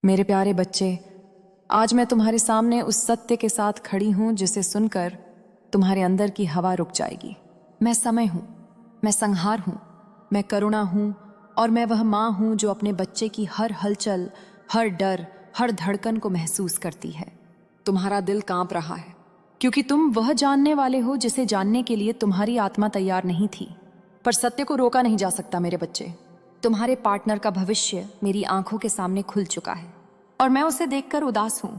मेरे प्यारे बच्चे, आज मैं तुम्हारे सामने उस सत्य के साथ खड़ी हूं जिसे सुनकर तुम्हारे अंदर की हवा रुक जाएगी। मैं समय हूं, मैं संहार हूं, मैं करुणा हूं और मैं वह मां हूं जो अपने बच्चे की हर हलचल, हर डर, हर धड़कन को महसूस करती है। तुम्हारा दिल कांप रहा है क्योंकि तुम वह जानने वाले हो जिसे जानने के लिए तुम्हारी आत्मा तैयार नहीं थी। पर सत्य को रोका नहीं जा सकता मेरे बच्चे। तुम्हारे पार्टनर का भविष्य मेरी आंखों के सामने खुल चुका है और मैं उसे देखकर उदास हूं,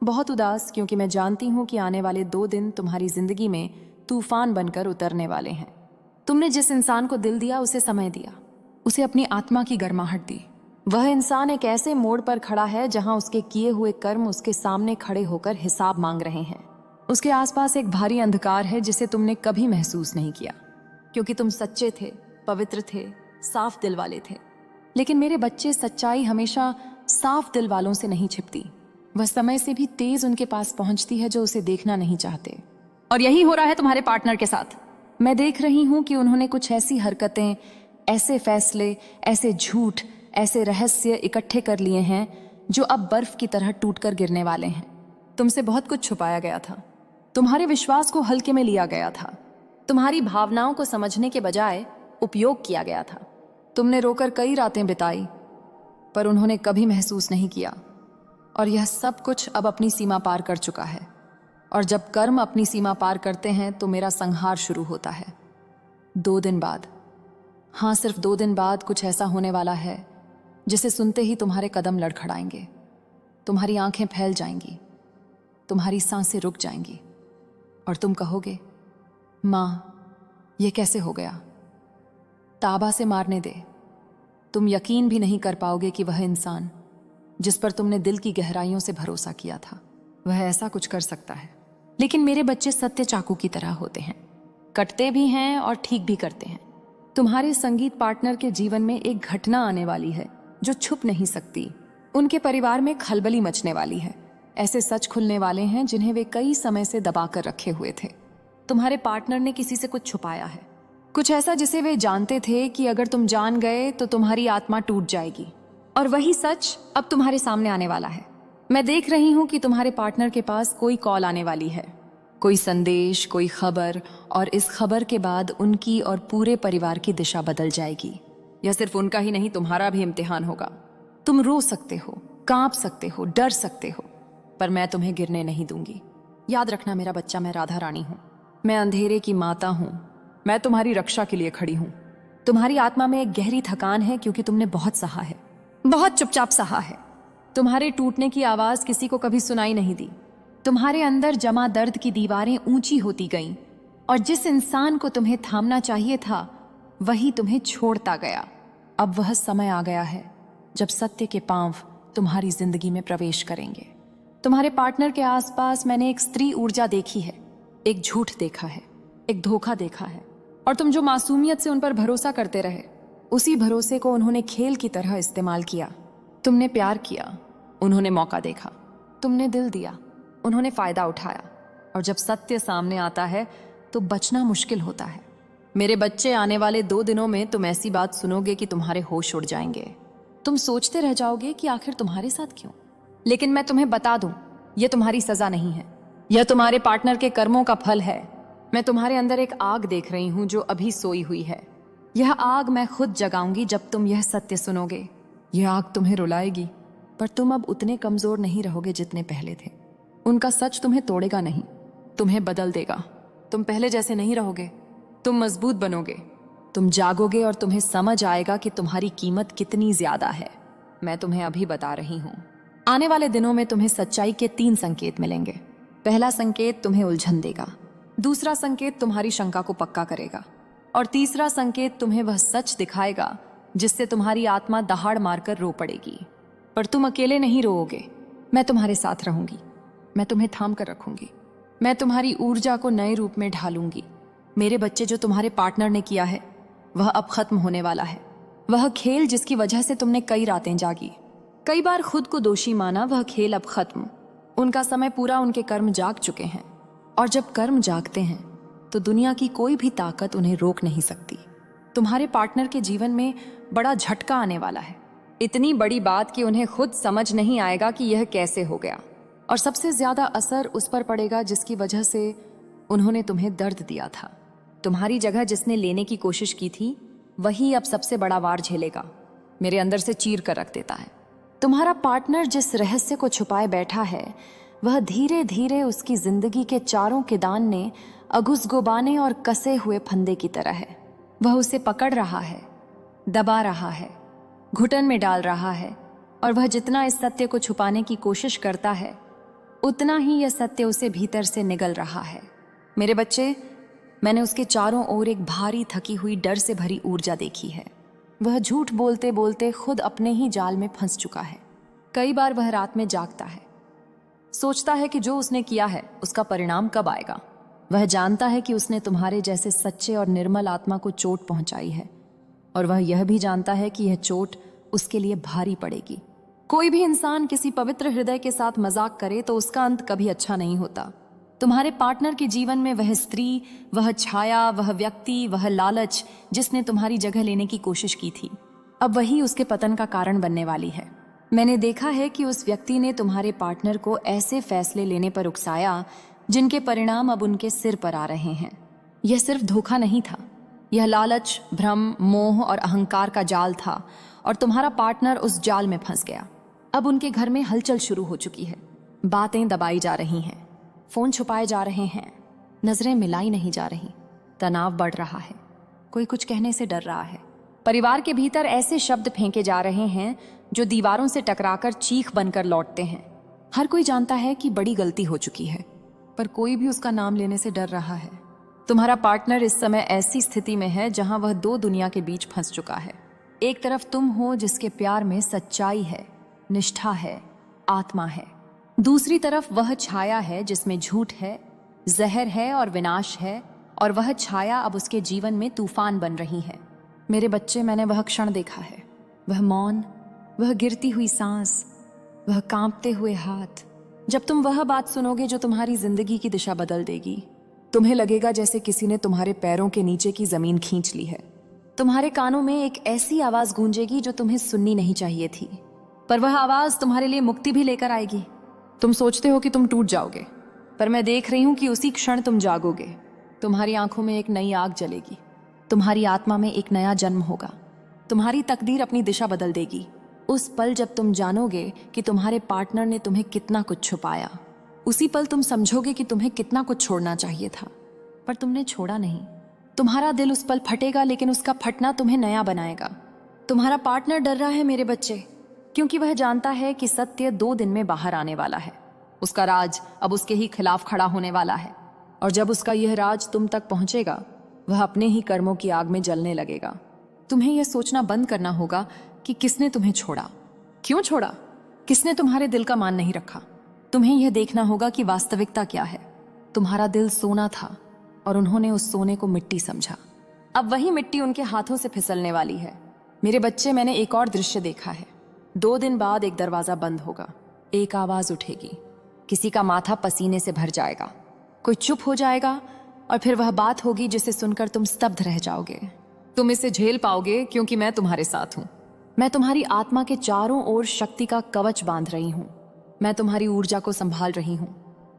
बहुत उदास, क्योंकि मैं जानती हूं कि आने वाले 2 दिन तुम्हारी जिंदगी में तूफान बनकर उतरने वाले हैं। तुमने जिस इंसान को दिल दिया उसे समय दिया, उसे अपनी आत्मा की गर्माहट दी। वह इंसान एक ऐसे मोड़ पर खड़ा है जहां उसके किए हुए कर्म उसके सामने खड़े होकर हिसाब मांग रहे हैं। उसके आसपास एक भारी अंधकार है जिसे तुमने कभी महसूस नहीं किया, क्योंकि तुम सच्चे थे, पवित्र थे, साफ दिल वाले थे। लेकिन मेरे बच्चे, सच्चाई हमेशा साफ दिल वालों से नहीं छिपती। वह समय से भी तेज उनके पास पहुंचती है जो उसे देखना नहीं चाहते। और यही हो रहा है तुम्हारे पार्टनर के साथ। मैं देख रही हूं कि उन्होंने कुछ ऐसी हरकतें, ऐसे फैसले, ऐसे झूठ, ऐसे रहस्य इकट्ठे कर लिए हैं जो अब बर्फ की तरह टूटकर गिरने वाले हैं। तुमसे बहुत कुछ छुपाया गया था, तुम्हारे विश्वास को हल्के में लिया गया था, तुम्हारी भावनाओं को समझने के बजाय उपयोग किया गया था। तुमने रोकर कई रातें बिताई, पर उन्होंने कभी महसूस नहीं किया। और यह सब कुछ अब अपनी सीमा पार कर चुका है। और जब कर्म अपनी सीमा पार करते हैं तो मेरा संहार शुरू होता है। 2 दिन बाद, हाँ सिर्फ 2 दिन बाद, कुछ ऐसा होने वाला है जिसे सुनते ही तुम्हारे कदम लड़खड़ाएंगे, तुम्हारी आंखें फैल जाएंगी, तुम्हारी सांसें रुक जाएंगी और तुम कहोगे, मां, यह कैसे हो गया? ताबा से मारने दे। तुम यकीन भी नहीं कर पाओगे कि वह इंसान जिस पर तुमने दिल की गहराइयों से भरोसा किया था, वह ऐसा कुछ कर सकता है। लेकिन मेरे बच्चे सत्य चाकू की तरह होते हैं, कटते भी हैं और ठीक भी करते हैं। तुम्हारे संगीत पार्टनर के जीवन में एक घटना आने वाली है जो छुप नहीं सकती। उनके परिवार में खलबली मचने वाली है। ऐसे सच खुलने वाले हैं जिन्हें वे कई समय से दबा कर रखे हुए थे। तुम्हारे पार्टनर ने किसी से कुछ छुपाया है, कुछ ऐसा जिसे वे जानते थे कि अगर तुम जान गए तो तुम्हारी आत्मा टूट जाएगी। और वही सच अब तुम्हारे सामने आने वाला है। मैं देख रही हूं कि तुम्हारे पार्टनर के पास कोई कॉल आने वाली है, कोई संदेश, कोई खबर, और इस खबर के बाद उनकी और पूरे परिवार की दिशा बदल जाएगी। यह सिर्फ उनका ही नहीं, तुम्हारा भी इम्तिहान होगा। तुम रो सकते हो, कांप सकते हो, डर सकते हो, पर मैं तुम्हें गिरने नहीं दूंगी। याद रखना मेरा बच्चा, मैं राधा रानी हूं, मैं अंधेरे की माता हूं, मैं तुम्हारी रक्षा के लिए खड़ी हूं। तुम्हारी आत्मा में एक गहरी थकान है क्योंकि तुमने बहुत सहा है, बहुत चुपचाप सहा है। तुम्हारे टूटने की आवाज किसी को कभी सुनाई नहीं दी। तुम्हारे अंदर जमा दर्द की दीवारें ऊंची होती गईं और जिस इंसान को तुम्हें थामना चाहिए था वही तुम्हें छोड़ता गया। अब वह समय आ गया है जब सत्य के पांव तुम्हारी जिंदगी में प्रवेश करेंगे। तुम्हारे पार्टनर के आसपास मैंने एक स्त्री ऊर्जा देखी है, एक झूठ देखा है, एक धोखा देखा है। और तुम जो मासूमियत से उन पर भरोसा करते रहे, उसी भरोसे को उन्होंने खेल की तरह इस्तेमाल किया। तुमने प्यार किया, उन्होंने मौका देखा। तुमने दिल दिया, उन्होंने फायदा उठाया। और जब सत्य सामने आता है तो बचना मुश्किल होता है। मेरे बच्चे, आने वाले 2 दिनों में तुम ऐसी बात सुनोगे कि तुम्हारे होश उड़ जाएंगे। तुम सोचते रह जाओगे कि आखिर तुम्हारे साथ क्यों। लेकिन मैं तुम्हें बता दूं, यह तुम्हारी सजा नहीं है, यह तुम्हारे पार्टनर के कर्मों का फल है। मैं तुम्हारे अंदर एक आग देख रही हूं जो अभी सोई हुई है। यह आग मैं खुद जगाऊंगी जब तुम यह सत्य सुनोगे। यह आग तुम्हें रुलाएगी, पर तुम अब उतने कमजोर नहीं रहोगे जितने पहले थे। उनका सच तुम्हें तोड़ेगा नहीं, तुम्हें बदल देगा। तुम पहले जैसे नहीं रहोगे, तुम मजबूत बनोगे। तुम जागोगे और तुम्हें समझ आएगा कि तुम्हारी कीमत कितनी ज्यादा है। मैं तुम्हें अभी बता रही हूं, आने वाले दिनों में तुम्हें सच्चाई के 3 संकेत मिलेंगे। पहला संकेत तुम्हें उलझन देगा, दूसरा संकेत तुम्हारी शंका को पक्का करेगा, और तीसरा संकेत तुम्हें वह सच दिखाएगा जिससे तुम्हारी आत्मा दहाड़ मारकर रो पड़ेगी। पर तुम अकेले नहीं रोओगे, मैं तुम्हारे साथ रहूंगी, मैं तुम्हें थाम कर रखूंगी, मैं तुम्हारी ऊर्जा को नए रूप में ढालूंगी। मेरे बच्चे, जो तुम्हारे पार्टनर ने किया है वह अब खत्म होने वाला है। वह खेल जिसकी वजह से तुमने कई रातें जागी, कई बार खुद को दोषी माना, वह खेल अब खत्म। उनका समय पूरा, उनके कर्म जाग चुके हैं। और जब कर्म जागते हैं तो दुनिया की कोई भी ताकत उन्हें रोक नहीं सकती। तुम्हारे पार्टनर के जीवन में बड़ा झटका आने वाला है। इतनी बड़ी बात कि उन्हें खुद समझ नहीं आएगा कि यह कैसे हो गया। और सबसे ज्यादा असर उस पर पड़ेगा जिसकी वजह से उन्होंने तुम्हें दर्द दिया था। तुम्हारी जगह जिसने लेने की कोशिश की थी वही अब सबसे बड़ा वार झेलेगा। मेरे अंदर से चीर कर रख देता है। तुम्हारा पार्टनर जिस रहस्य को छुपाए बैठा है वह धीरे धीरे उसकी जिंदगी के चारों किदान ने अगुसगुबाने और कसे हुए फंदे की तरह है। वह उसे पकड़ रहा है, दबा रहा है, घुटन में डाल रहा है, और वह जितना इस सत्य को छुपाने की कोशिश करता है उतना ही यह सत्य उसे भीतर से निगल रहा है। मेरे बच्चे, मैंने उसके चारों ओर एक भारी थकी हुई डर से भरी ऊर्जा देखी है। वह झूठ बोलते बोलते खुद अपने ही जाल में फंस चुका है। कई बार वह रात में जागता है, सोचता है कि जो उसने किया है उसका परिणाम कब आएगा। वह जानता है कि उसने तुम्हारे जैसे सच्चे और निर्मल आत्मा को चोट पहुंचाई है, और वह यह भी जानता है कि यह चोट उसके लिए भारी पड़ेगी। कोई भी इंसान किसी पवित्र हृदय के साथ मजाक करे तो उसका अंत कभी अच्छा नहीं होता। तुम्हारे पार्टनर के जीवन में वह स्त्री, वह छाया, वह व्यक्ति, वह लालच जिसने तुम्हारी जगह लेने की कोशिश की थी, अब वही उसके पतन का कारण बनने वाली है। मैंने देखा है कि उस व्यक्ति ने तुम्हारे पार्टनर को ऐसे फैसले लेने पर उकसाया जिनके परिणाम अब उनके सिर पर आ रहे हैं। यह सिर्फ धोखा नहीं था, यह लालच, भ्रम, मोह और अहंकार का जाल था, और तुम्हारा पार्टनर उस जाल में फंस गया। अब उनके घर में हलचल शुरू हो चुकी है। बातें दबाई जा रही हैं, फोन छुपाए जा रहे हैं, नजरें मिलाई नहीं जा रही, तनाव बढ़ रहा है, कोई कुछ कहने से डर रहा है। परिवार के भीतर ऐसे शब्द फेंके जा रहे हैं जो दीवारों से टकराकर चीख बनकर लौटते हैं। हर कोई जानता है कि बड़ी गलती हो चुकी है, पर कोई भी उसका नाम लेने से डर रहा है। तुम्हारा पार्टनर इस समय ऐसी स्थिति में है जहां वह दो दुनिया के बीच फंस चुका है। एक तरफ तुम हो जिसके प्यार में सच्चाई है, निष्ठा है, आत्मा है। दूसरी तरफ वह छाया है जिसमें झूठ है, जहर है और विनाश है, और वह छाया अब उसके जीवन में तूफान बन रही है। मेरे बच्चे, मैंने वह क्षण देखा है, वह मौन, वह गिरती हुई सांस, वह कांपते हुए हाथ। जब तुम वह बात सुनोगे जो तुम्हारी जिंदगी की दिशा बदल देगी, तुम्हें लगेगा जैसे किसी ने तुम्हारे पैरों के नीचे की जमीन खींच ली है। तुम्हारे कानों में एक ऐसी आवाज गूंजेगी जो तुम्हें सुननी नहीं चाहिए थी, पर वह आवाज तुम्हारे लिए मुक्ति भी लेकर आएगी। तुम सोचते हो कि तुम टूट जाओगे, पर मैं देख रही हूं कि उसी क्षण तुम जागोगे। तुम्हारी आंखों में एक नई आग जलेगी, तुम्हारी आत्मा में एक नया जन्म होगा, तुम्हारी तकदीर अपनी दिशा बदल देगी। उस पल जब तुम जानोगे कि तुम्हारे पार्टनर ने तुम्हें कितना कुछ छुपाया, उसी पल तुम समझोगे कि तुम्हें कितना कुछ छोड़ना चाहिए था, पर तुमने छोड़ा नहीं। तुम्हारा दिल उस पल फटेगा, लेकिन उसका फटना तुम्हें नया बनाएगा। तुम्हारा पार्टनर डर रहा है मेरे बच्चे, क्योंकि वह जानता है कि सत्य 2 दिन में बाहर आने वाला है। उसका राज अब उसके ही खिलाफ खड़ा होने वाला है, और जब उसका यह राज तुम तक पहुंचेगा, वह अपने ही कर्मों की आग में जलने लगेगा। तुम्हें यह सोचना बंद करना होगा कि किसने तुम्हें छोड़ा, क्यों छोड़ा, किसने तुम्हारे दिल का मान नहीं रखा। तुम्हें यह देखना होगा कि वास्तविकता क्या है। तुम्हारा दिल सोना था और उन्होंने उस सोने को मिट्टी समझा। अब वही मिट्टी उनके हाथों से फिसलने वाली है। मेरे बच्चे, मैंने एक और दृश्य देखा है। 2 दिन बाद एक दरवाजा बंद होगा, एक आवाज उठेगी, किसी का माथा पसीने से भर जाएगा, कोई चुप हो जाएगा, और फिर वह बात होगी जिसे सुनकर तुम स्तब्ध रह जाओगे। तुम इसे झेल पाओगे क्योंकि मैं तुम्हारे साथ हूं। मैं तुम्हारी आत्मा के चारों ओर शक्ति का कवच बांध रही हूं। मैं तुम्हारी ऊर्जा को संभाल रही हूं।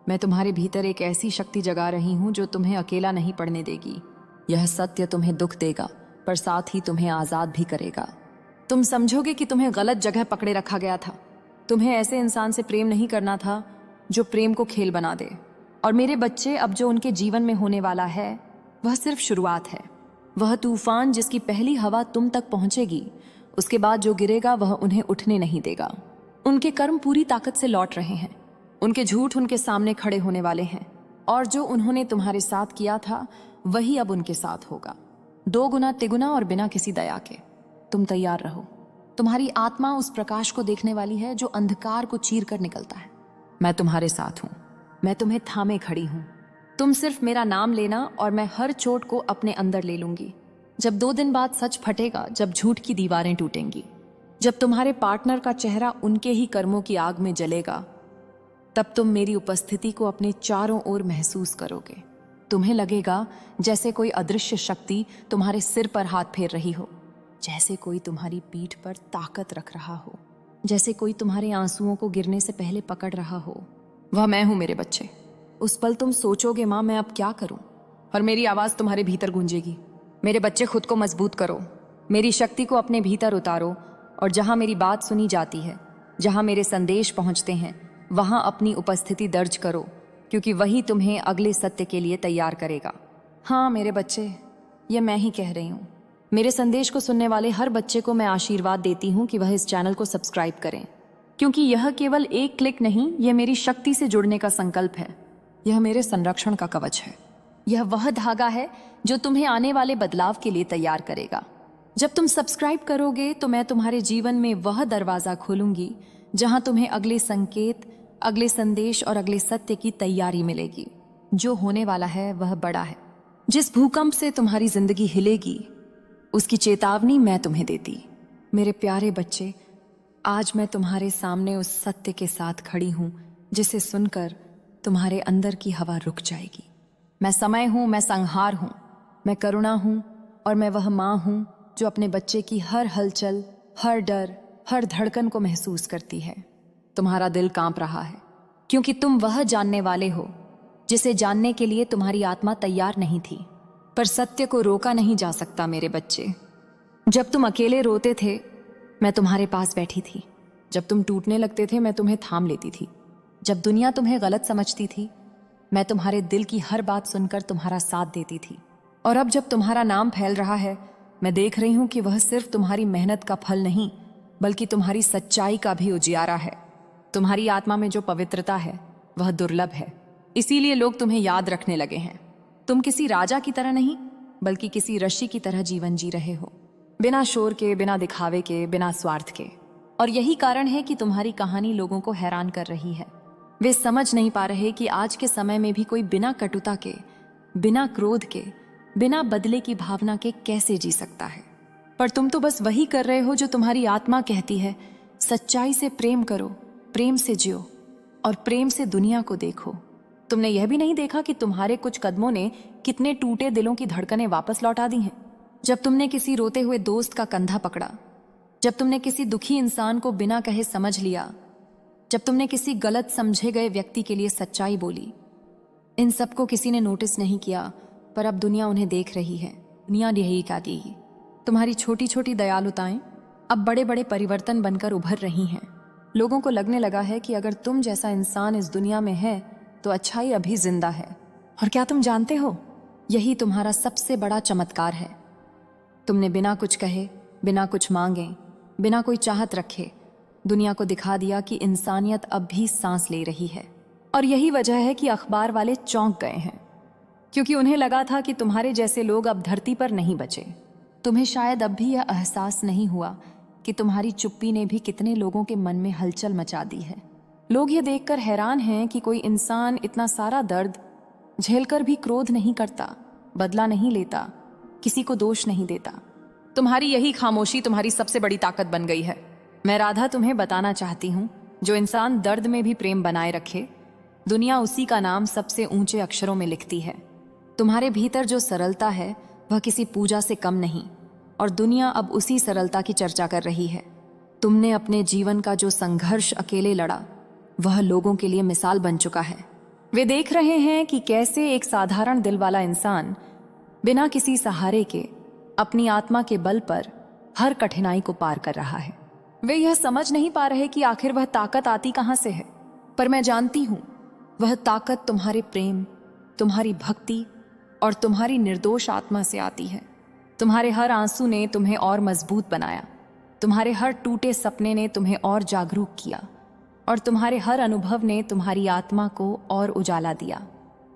मैं तुम्हारे भीतर एक ऐसी शक्ति जगा रही हूं जो तुम्हें अकेला नहीं पड़ने देगी। यह सत्य तुम्हें दुख देगा, पर साथ ही तुम्हें आजाद भी करेगा। तुम समझोगे कि तुम्हें गलत जगह पकड़े रखा गया था। तुम्हें ऐसे इंसान से प्रेम नहीं करना था जो प्रेम को खेल बना दे। और मेरे बच्चे, अब जो उनके जीवन में होने वाला है वह सिर्फ शुरुआत है। वह तूफान जिसकी पहली हवा तुम तक पहुंचेगी, उसके बाद जो गिरेगा वह उन्हें उठने नहीं देगा। उनके कर्म पूरी ताकत से लौट रहे हैं। उनके झूठ उनके सामने खड़े होने वाले हैं, और जो उन्होंने तुम्हारे साथ किया था वही अब उनके साथ होगा, 2 गुना तिगुना और बिना किसी दया के। तुम तैयार रहो। तुम्हारी आत्मा उस प्रकाश को देखने वाली है जो अंधकार को चीर कर निकलता है। मैं तुम्हारे साथ हूं, मैं तुम्हें थामे खड़ी हूं। तुम सिर्फ मेरा नाम लेना और मैं हर चोट को अपने अंदर ले लूंगी। जब 2 दिन बाद सच फटेगा, जब झूठ की दीवारें टूटेंगी, जब तुम्हारे पार्टनर का चेहरा उनके ही कर्मों की आग में जलेगा, तब तुम मेरी उपस्थिति को अपने चारों ओर महसूस करोगे। तुम्हें लगेगा जैसे कोई अदृश्य शक्ति तुम्हारे सिर पर हाथ फेर रही हो। जैसे कोई तुम्हारी पीठ पर ताकत रख रहा हो, जैसे कोई तुम्हारे आंसुओं को गिरने से पहले पकड़ रहा हो। वह मैं हूं मेरे बच्चे। उस पल तुम सोचोगे माँ मैं अब क्या करूं, और मेरी आवाज तुम्हारे भीतर गूंजेगी, मेरे बच्चे खुद को मजबूत करो, मेरी शक्ति को अपने भीतर उतारो, और जहां मेरी बात सुनी जाती है, जहां मेरे संदेश पहुंचते हैं, वहां अपनी उपस्थिति दर्ज करो, क्योंकि वही तुम्हें अगले सत्य के लिए तैयार करेगा। हाँ मेरे बच्चे, ये मैं ही कह रही हूँ। मेरे संदेश को सुनने वाले हर बच्चे को मैं आशीर्वाद देती हूँ कि वह इस चैनल को सब्सक्राइब करें, क्योंकि यह केवल एक क्लिक नहीं, यह मेरी शक्ति से जुड़ने का संकल्प है। यह मेरे संरक्षण का कवच है। यह वह धागा है जो तुम्हें आने वाले बदलाव के लिए तैयार करेगा। जब तुम सब्सक्राइब करोगे तो मैं तुम्हारे जीवन में वह दरवाजा खोलूंगी जहां तुम्हें अगले संकेत, अगले संदेश और अगले सत्य की तैयारी मिलेगी। जो होने वाला है वह बड़ा है। जिस भूकंप से तुम्हारी जिंदगी हिलेगी, उसकी चेतावनी मैं तुम्हें देती। मेरे प्यारे बच्चे, आज मैं तुम्हारे सामने उस सत्य के साथ खड़ी हूं जिसे सुनकर तुम्हारे अंदर की हवा रुक जाएगी। मैं समय हूं, मैं संहार हूं, मैं करुणा हूं, और मैं वह मां हूं जो अपने बच्चे की हर हलचल, हर डर, हर धड़कन को महसूस करती है। तुम्हारा दिल कांप रहा है क्योंकि तुम वह जानने वाले हो जिसे जानने के लिए तुम्हारी आत्मा तैयार नहीं थी। पर सत्य को रोका नहीं जा सकता मेरे बच्चे। जब तुम अकेले रोते थे, मैं तुम्हारे पास बैठी थी। जब तुम टूटने लगते थे, मैं तुम्हें थाम लेती थी। जब दुनिया तुम्हें गलत समझती थी, मैं तुम्हारे दिल की हर बात सुनकर तुम्हारा साथ देती थी। और अब जब तुम्हारा नाम फैल रहा है, मैं देख रही हूं कि वह सिर्फ तुम्हारी मेहनत का फल नहीं, बल्कि तुम्हारी सच्चाई का भी उजियारा है। तुम्हारी आत्मा में जो पवित्रता है वह दुर्लभ है, इसीलिए लोग तुम्हें याद रखने लगे हैं। तुम किसी राजा की तरह नहीं, बल्कि किसी ऋषि की तरह जीवन जी रहे हो, बिना शोर के, बिना दिखावे के, बिना स्वार्थ के। और यही कारण है कि तुम्हारी कहानी लोगों को हैरान कर रही है। वे समझ नहीं पा रहे कि आज के समय में भी कोई बिना कटुता के, बिना क्रोध के, बिना बदले की भावना के कैसे जी सकता है। पर तुम तो बस वही कर रहे हो जो तुम्हारी आत्मा कहती है। सच्चाई से प्रेम करो, प्रेम से जियो, और प्रेम से दुनिया को देखो। तुमने यह भी नहीं देखा कि तुम्हारे कुछ कदमों ने कितने टूटे दिलों की धड़कनें वापस लौटा दी हैं। जब तुमने किसी रोते हुए दोस्त का कंधा पकड़ा, जब तुमने किसी दुखी इंसान को बिना कहे समझ लिया, जब तुमने किसी गलत समझे गए व्यक्ति के लिए सच्चाई बोली। इन सबको किसी ने नोटिस नहीं किया, पर अब दुनिया उन्हें देख रही है। दुनिया यही कहती है। तुम्हारी छोटी छोटी दयालुताएं अब बड़े बड़े परिवर्तन बनकर उभर रही हैं। लोगों को लगने लगा है कि अगर तुम जैसा इंसान इस दुनिया में है तो अच्छाई अभी जिंदा है। और क्या तुम जानते हो, यही तुम्हारा सबसे बड़ा चमत्कार है। तुमने बिना कुछ कहे, बिना कुछ मांगे, बिना कोई चाहत रखे दुनिया को दिखा दिया कि इंसानियत अब भी सांस ले रही है। और यही वजह है कि अखबार वाले चौंक गए हैं, क्योंकि उन्हें लगा था कि तुम्हारे जैसे लोग अब धरती पर नहीं बचे। तुम्हें शायद अब भी यह एहसास नहीं हुआ कि तुम्हारी चुप्पी ने भी कितने लोगों के मन में हलचल मचा दी है। लोग ये देखकर हैरान हैं कि कोई इंसान इतना सारा दर्द झेलकर भी क्रोध नहीं करता, बदला नहीं लेता, किसी को दोष नहीं देता। तुम्हारी यही खामोशी तुम्हारी सबसे बड़ी ताकत बन गई है। मैं राधा तुम्हें बताना चाहती हूँ, जो इंसान दर्द में भी प्रेम बनाए रखे, दुनिया उसी का नाम सबसे ऊंचे अक्षरों में लिखती है। तुम्हारे भीतर जो सरलता है वह किसी पूजा से कम नहीं, और दुनिया अब उसी सरलता की चर्चा कर रही है। तुमने अपने जीवन का जो संघर्ष अकेले लड़ा, वह लोगों के लिए मिसाल बन चुका है। वे देख रहे हैं कि कैसे एक साधारण दिल वाला इंसान बिना किसी सहारे के अपनी आत्मा के बल पर हर कठिनाई को पार कर रहा है। वे यह समझ नहीं पा रहे कि आखिर वह ताकत आती कहां से है, पर मैं जानती हूं वह ताकत तुम्हारे प्रेम, तुम्हारी भक्ति और तुम्हारी निर्दोष आत्मा से आती है। तुम्हारे हर आंसू ने तुम्हें और मजबूत बनाया, तुम्हारे हर टूटे सपने ने तुम्हें और जागरूक किया, और तुम्हारे हर अनुभव ने तुम्हारी आत्मा को और उजाला दिया।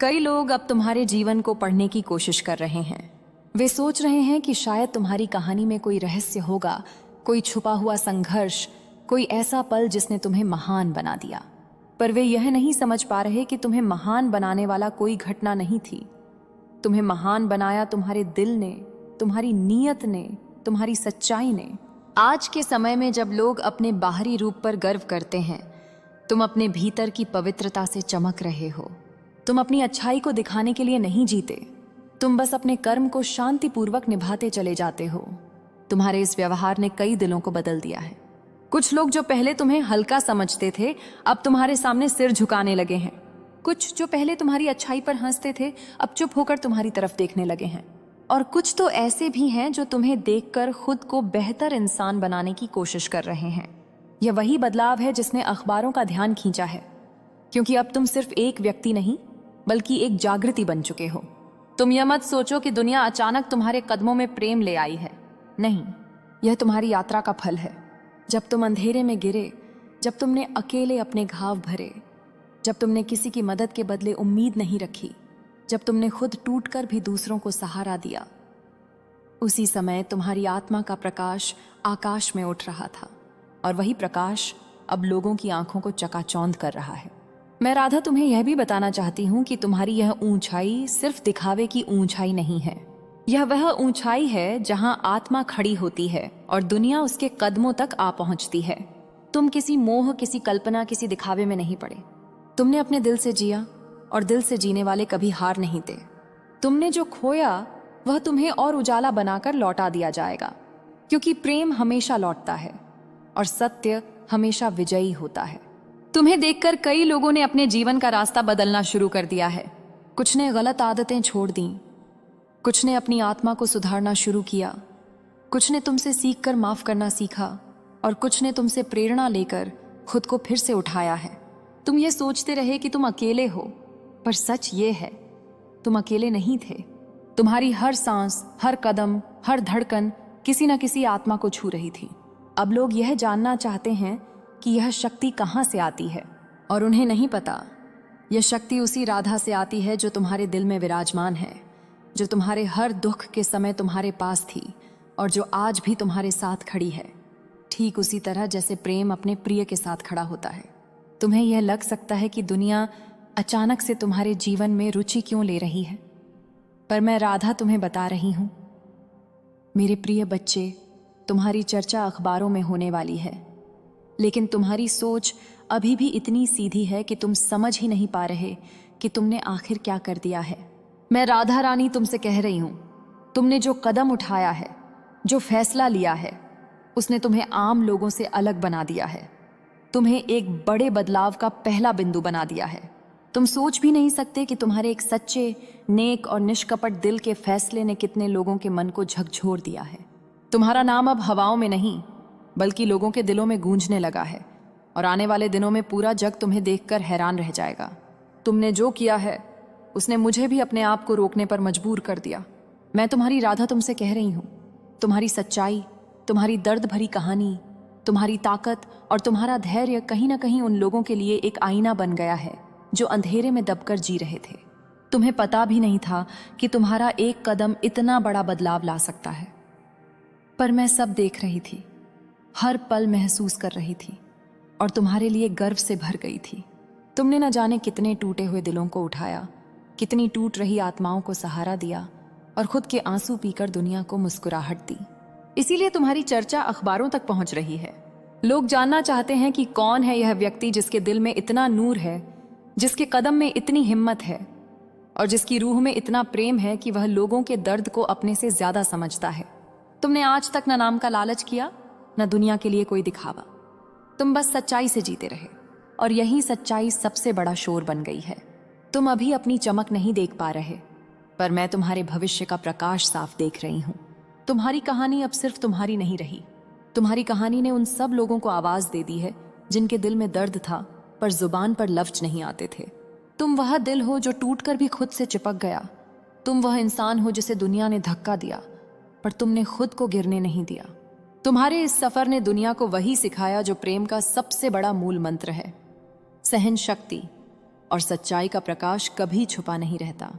कई लोग अब तुम्हारे जीवन को पढ़ने की कोशिश कर रहे हैं। वे सोच रहे हैं कि शायद तुम्हारी कहानी में कोई रहस्य होगा, कोई छुपा हुआ संघर्ष, कोई ऐसा पल जिसने तुम्हें महान बना दिया। पर वे यह नहीं समझ पा रहे कि तुम्हें महान बनाने वाला कोई घटना नहीं थी। तुम्हें महान बनाया तुम्हारे दिल ने, तुम्हारी नीयत ने, तुम्हारी सच्चाई ने। आज के समय में जब लोग अपने बाहरी रूप पर गर्व करते हैं, तुम अपने भीतर की पवित्रता से चमक रहे हो। तुम अपनी अच्छाई को दिखाने के लिए नहीं जीते, तुम बस अपने कर्म को शांतिपूर्वक निभाते चले जाते हो। तुम्हारे इस व्यवहार ने कई दिलों को बदल दिया है। कुछ लोग जो पहले तुम्हें हल्का समझते थे अब तुम्हारे सामने सिर झुकाने लगे हैं। कुछ जो पहले तुम्हारी अच्छाई पर हंसते थे अब चुप होकर तुम्हारी तरफ देखने लगे हैं। और कुछ तो ऐसे भी हैं जो तुम्हें देखकर खुद को बेहतर इंसान बनाने की कोशिश कर रहे हैं। यह वही बदलाव है जिसने अखबारों का ध्यान खींचा है, क्योंकि अब तुम सिर्फ एक व्यक्ति नहीं बल्कि एक जागृति बन चुके हो। तुम यह मत सोचो कि दुनिया अचानक तुम्हारे कदमों में प्रेम ले आई है। नहीं, यह तुम्हारी यात्रा का फल है। जब तुम अंधेरे में गिरे, जब तुमने अकेले अपने घाव भरे, जब तुमने किसी की मदद के बदले उम्मीद नहीं रखी, जब तुमने खुद टूटकर भी दूसरों को सहारा दिया, उसी समय तुम्हारी आत्मा का प्रकाश आकाश में उठ रहा था। और वही प्रकाश अब लोगों की आंखों को चकाचौंध कर रहा है। मैं राधा तुम्हें यह भी बताना चाहती हूँ कि तुम्हारी यह ऊंचाई सिर्फ दिखावे की ऊंचाई नहीं है। यह वह ऊंचाई है जहां आत्मा खड़ी होती है और दुनिया उसके कदमों तक आ पहुंचती है। तुम किसी मोह, किसी कल्पना, किसी दिखावे में नहीं पड़े। तुमने अपने दिल से जिया और दिल से जीने वाले कभी हार नहीं थे। तुमने जो खोया वह तुम्हें और उजाला बनाकर लौटा दिया जाएगा, क्योंकि प्रेम हमेशा लौटता है और सत्य हमेशा विजयी होता है। तुम्हें देखकर कई लोगों ने अपने जीवन का रास्ता बदलना शुरू कर दिया है। कुछ ने गलत आदतें छोड़ दी, कुछ ने अपनी आत्मा को सुधारना शुरू किया, कुछ ने तुमसे सीखकर माफ करना सीखा और कुछ ने तुमसे प्रेरणा लेकर खुद को फिर से उठाया है। तुम ये सोचते रहे कि तुम अकेले हो, पर सच ये है तुम अकेले नहीं थे। तुम्हारी हर सांस, हर कदम, हर धड़कन किसी न किसी आत्मा को छू रही थी। अब लोग यह जानना चाहते हैं कि यह शक्ति कहाँ से आती है, और उन्हें नहीं पता यह शक्ति उसी राधा से आती है जो तुम्हारे दिल में विराजमान है, जो तुम्हारे हर दुख के समय तुम्हारे पास थी और जो आज भी तुम्हारे साथ खड़ी है, ठीक उसी तरह जैसे प्रेम अपने प्रिय के साथ खड़ा होता है। तुम्हें यह लग सकता है कि दुनिया अचानक से तुम्हारे जीवन में रुचि क्यों ले रही है, पर मैं राधा तुम्हें बता रही हूं, मेरे प्रिय बच्चे, तुम्हारी चर्चा अखबारों में होने वाली है, लेकिन तुम्हारी सोच अभी भी इतनी सीधी है कि तुम समझ ही नहीं पा रहे कि तुमने आखिर क्या कर दिया है। मैं राधा रानी तुमसे कह रही हूं, तुमने जो कदम उठाया है, जो फैसला लिया है, उसने तुम्हें आम लोगों से अलग बना दिया है, तुम्हें एक बड़े बदलाव का पहला बिंदु बना दिया है। तुम सोच भी नहीं सकते कि तुम्हारे एक सच्चे, नेक और निष्कपट दिल के फैसले ने कितने लोगों के मन को झकझोर दिया है। तुम्हारा नाम अब हवाओं में नहीं बल्कि लोगों के दिलों में गूंजने लगा है, और आने वाले दिनों में पूरा जग तुम्हें देखकर हैरान रह जाएगा। तुमने जो किया है उसने मुझे भी अपने आप को रोकने पर मजबूर कर दिया। मैं तुम्हारी राधा तुमसे कह रही हूँ, तुम्हारी सच्चाई, तुम्हारी दर्द भरी कहानी, तुम्हारी ताकत और तुम्हारा धैर्य कहीं ना कहीं उन लोगों के लिए एक आईना बन गया है जो अंधेरे में दबकर जी रहे थे। तुम्हें पता भी नहीं था कि तुम्हारा एक कदम इतना बड़ा बदलाव ला सकता है, पर मैं सब देख रही थी, हर पल महसूस कर रही थी और तुम्हारे लिए गर्व से भर गई थी। तुमने न जाने कितने टूटे हुए दिलों को उठाया, कितनी टूट रही आत्माओं को सहारा दिया और खुद के आंसू पीकर दुनिया को मुस्कुराहट दी। इसीलिए तुम्हारी चर्चा अखबारों तक पहुंच रही है। लोग जानना चाहते हैं कि कौन है यह व्यक्ति जिसके दिल में इतना नूर है, जिसके कदम में इतनी हिम्मत है और जिसकी रूह में इतना प्रेम है कि वह लोगों के दर्द को अपने से ज्यादा समझता है। तुमने आज तक न नाम का लालच किया, न दुनिया के लिए कोई दिखावा। तुम बस सच्चाई से जीते रहे और यही सच्चाई सबसे बड़ा शोर बन गई है। तुम अभी अपनी चमक नहीं देख पा रहे, पर मैं तुम्हारे भविष्य का प्रकाश साफ देख रही हूं। तुम्हारी कहानी अब सिर्फ तुम्हारी नहीं रही। तुम्हारी कहानी ने उन सब लोगों को आवाज दे दी है जिनके दिल में दर्द था पर जुबान पर लफ्ज नहीं आते थे। तुम वह दिल हो जो टूटकर भी खुद से चिपक गया। तुम वह इंसान हो जिसे दुनिया ने धक्का दिया पर तुमने खुद को गिरने नहीं दिया। तुम्हारे इस सफर ने दुनिया को वही सिखाया जो प्रेम का सबसे बड़ा मूल मंत्र है, सहन शक्ति और सच्चाई का प्रकाश कभी छुपा नहीं रहता।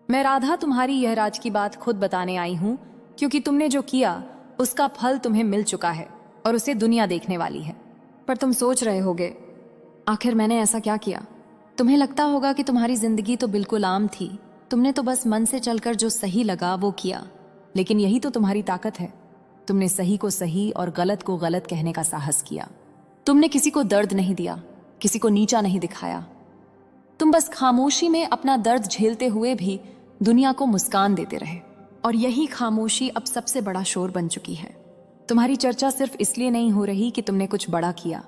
मैं राधा तुम्हारी यह राज की बात खुद बताने आई हूं, क्योंकि तुमने जो किया उसका फल तुम्हें मिल चुका है और उसे दुनिया देखने वाली है। पर तुम सोच रहे होगे, आखिर मैंने ऐसा क्या किया? तुम्हें लगता होगा कि तुम्हारी जिंदगी तो बिल्कुल आम थी, तुमने तो बस मन से चलकर जो सही लगा वो किया। लेकिन यही तो तुम्हारी ताकत है। तुमने सही को सही और गलत को गलत कहने का साहस किया। तुमने किसी को दर्द नहीं दिया, किसी को नीचा नहीं दिखाया। तुम बस खामोशी में अपना दर्द झेलते हुए भी दुनिया को मुस्कान देते रहे। और यही खामोशी अब सबसे बड़ा शोर बन चुकी है। तुम्हारी चर्चा सिर्फ इसलिए नहीं हो रही कि तुमने कुछ बड़ा किया,